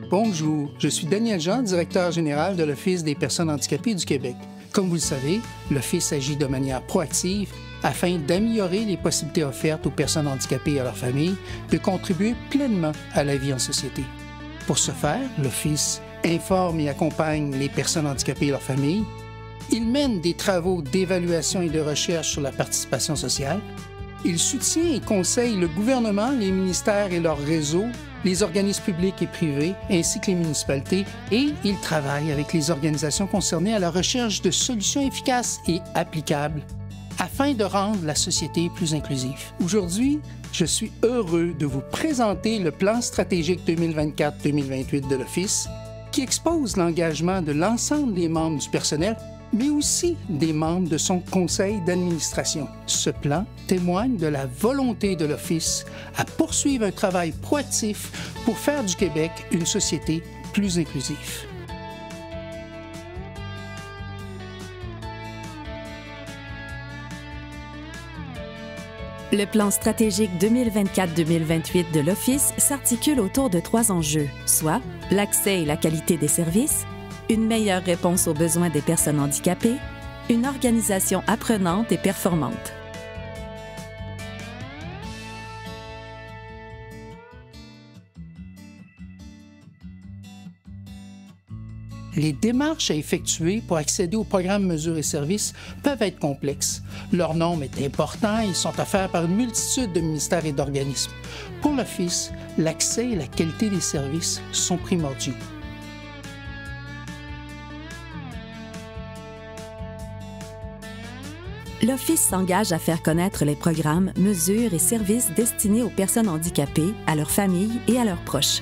Bonjour, je suis Daniel Jean, directeur général de l'Office des personnes handicapées du Québec. Comme vous le savez, l'Office agit de manière proactive afin d'améliorer les possibilités offertes aux personnes handicapées et à leurs familles de contribuer pleinement à la vie en société. Pour ce faire, l'Office informe et accompagne les personnes handicapées et leurs familles. Il mène des travaux d'évaluation et de recherche sur la participation sociale. Il soutient et conseille le gouvernement, les ministères et leurs réseaux, les organismes publics et privés, ainsi que les municipalités, et il travaille avec les organisations concernées à la recherche de solutions efficaces et applicables afin de rendre la société plus inclusive. Aujourd'hui, je suis heureux de vous présenter le plan stratégique 2024-2028 de l'Office qui expose l'engagement de l'ensemble des membres du personnel mais aussi des membres de son conseil d'administration. Ce plan témoigne de la volonté de l'Office à poursuivre un travail proactif pour faire du Québec une société plus inclusive. Le plan stratégique 2024-2028 de l'Office s'articule autour de 3 enjeux, soit l'accès et la qualité des services, une meilleure réponse aux besoins des personnes handicapées, une organisation apprenante et performante. Les démarches à effectuer pour accéder au programme Mesures et services peuvent être complexes. Leur nombre est important et ils sont offerts par une multitude de ministères et d'organismes. Pour l'Office, l'accès et la qualité des services sont primordiaux. L'Office s'engage à faire connaître les programmes, mesures et services destinés aux personnes handicapées, à leurs familles et à leurs proches.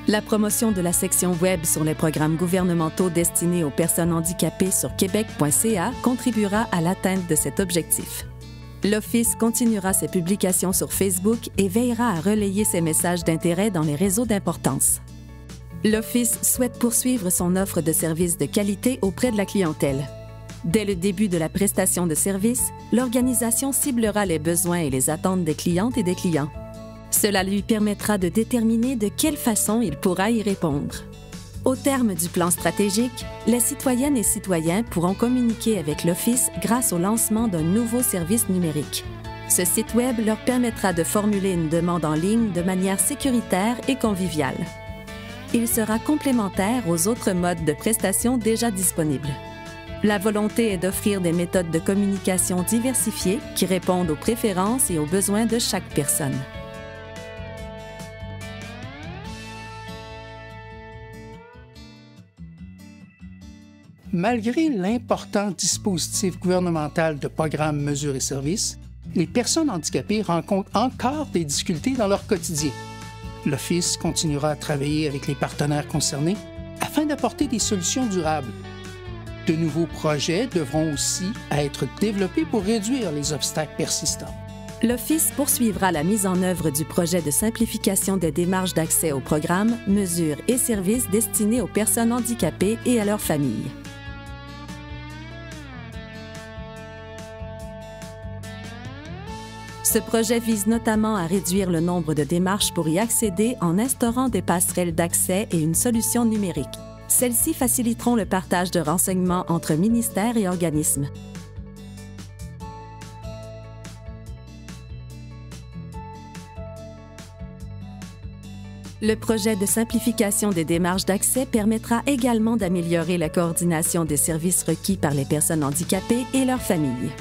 La promotion de la section Web sur les programmes gouvernementaux destinés aux personnes handicapées sur québec.ca contribuera à l'atteinte de cet objectif. L'Office continuera ses publications sur Facebook et veillera à relayer ses messages d'intérêt dans les réseaux d'importance. L'Office souhaite poursuivre son offre de services de qualité auprès de la clientèle. Dès le début de la prestation de service, l'organisation ciblera les besoins et les attentes des clientes et des clients. Cela lui permettra de déterminer de quelle façon il pourra y répondre. Au terme du plan stratégique, les citoyennes et citoyens pourront communiquer avec l'Office grâce au lancement d'un nouveau service numérique. Ce site Web leur permettra de formuler une demande en ligne de manière sécuritaire et conviviale. Il sera complémentaire aux autres modes de prestation déjà disponibles. La volonté est d'offrir des méthodes de communication diversifiées qui répondent aux préférences et aux besoins de chaque personne. Malgré l'important dispositif gouvernemental de programmes Mesures et services, les personnes handicapées rencontrent encore des difficultés dans leur quotidien. L'Office continuera à travailler avec les partenaires concernés afin d'apporter des solutions durables. De nouveaux projets devront aussi être développés pour réduire les obstacles persistants. L'Office poursuivra la mise en œuvre du projet de simplification des démarches d'accès aux programmes, mesures et services destinés aux personnes handicapées et à leurs familles. Ce projet vise notamment à réduire le nombre de démarches pour y accéder en instaurant des passerelles d'accès et une solution numérique. Celles-ci faciliteront le partage de renseignements entre ministères et organismes. Le projet de simplification des démarches d'accès permettra également d'améliorer la coordination des services requis par les personnes handicapées et leurs familles.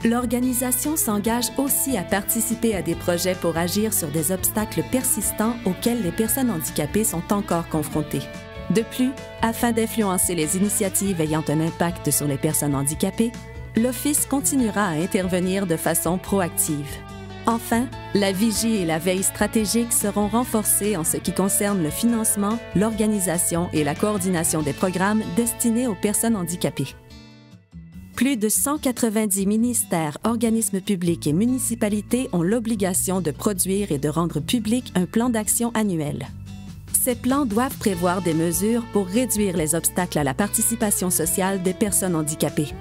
L'organisation s'engage aussi à participer à des projets pour agir sur des obstacles persistants auxquels les personnes handicapées sont encore confrontées. De plus, afin d'influencer les initiatives ayant un impact sur les personnes handicapées, l'Office continuera à intervenir de façon proactive. Enfin, la vigie et la veille stratégique seront renforcées en ce qui concerne le financement, l'organisation et la coordination des programmes destinés aux personnes handicapées. Plus de 190 ministères, organismes publics et municipalités ont l'obligation de produire et de rendre public un plan d'action annuel. Ces plans doivent prévoir des mesures pour réduire les obstacles à la participation sociale des personnes handicapées.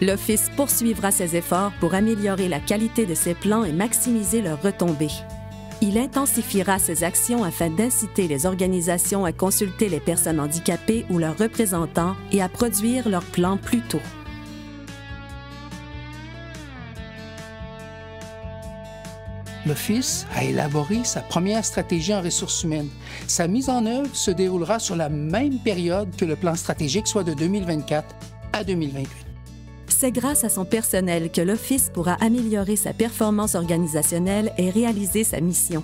L'Office poursuivra ses efforts pour améliorer la qualité de ces plans et maximiser leurs retombées. Il intensifiera ses actions afin d'inciter les organisations à consulter les personnes handicapées ou leurs représentants et à produire leurs plans plus tôt. L'Office a élaboré sa première stratégie en ressources humaines. Sa mise en œuvre se déroulera sur la même période que le plan stratégique, soit de 2024 à 2028. C'est grâce à son personnel que l'Office pourra améliorer sa performance organisationnelle et réaliser sa mission.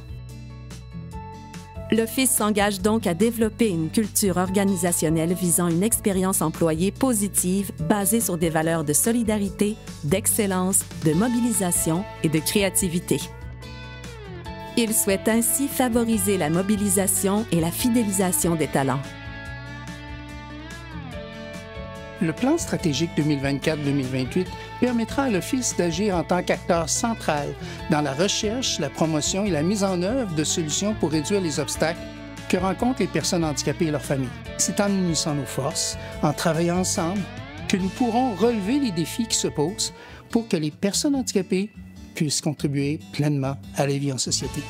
L'Office s'engage donc à développer une culture organisationnelle visant une expérience employée positive basée sur des valeurs de solidarité, d'excellence, de mobilisation et de créativité. Il souhaite ainsi favoriser la mobilisation et la fidélisation des talents. Le plan stratégique 2024-2028 permettra à l'Office d'agir en tant qu'acteur central dans la recherche, la promotion et la mise en œuvre de solutions pour réduire les obstacles que rencontrent les personnes handicapées et leurs familles. C'est en unissant nos forces, en travaillant ensemble, que nous pourrons relever les défis qui se posent pour que les personnes handicapées puissent contribuer pleinement à la vie en société.